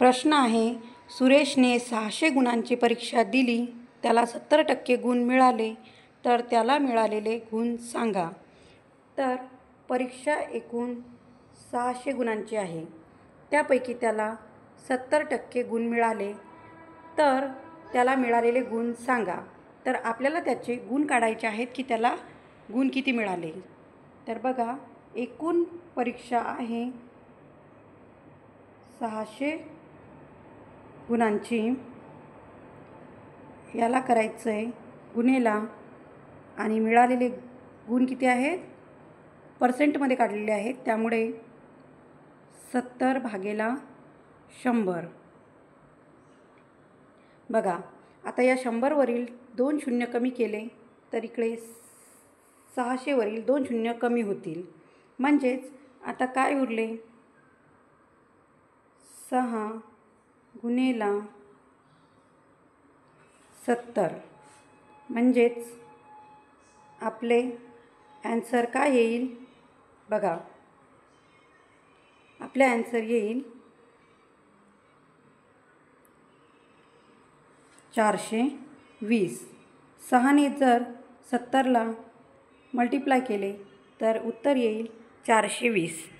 प्रश्न आहे, सुरेशने 600 गुणांची परीक्षा दिली, त्याला 70% गुण मिळाले, तर त्याला मिळालेले गुण सांगा. तर परीक्षा एकूण 600 गुणांची आहे. त्यापैकी त्याला 70% गुण मिळाले, तर त्याला मिळालेले गुण सांगा. तर आपल्याला त्याचे गुण काढायचे आहेत की त्याला गुण किती मिळाले. तर बघा, एकूण परीक्षा आहे 600 गुणांची. याला करायचं आहे गुणेला आणि मिळालेले गुण किती आहेत पर्सेंटमध्ये काढलेले आहेत, त्यामुळे 70/100. बघा, आता या 100वरील 2 शून्य कमी केले तर इकडे 600वरील 2 शून्य कमी होतील. म्हणजेच आता काय उरले, 6 गुणेला 70. म्हणजेच आपले ॲन्सर काय येईल बघा, आपले ॲन्सर येईल 420. 6ने जर 70ला मल्टिप्लाय केले तर उत्तर येईल 420.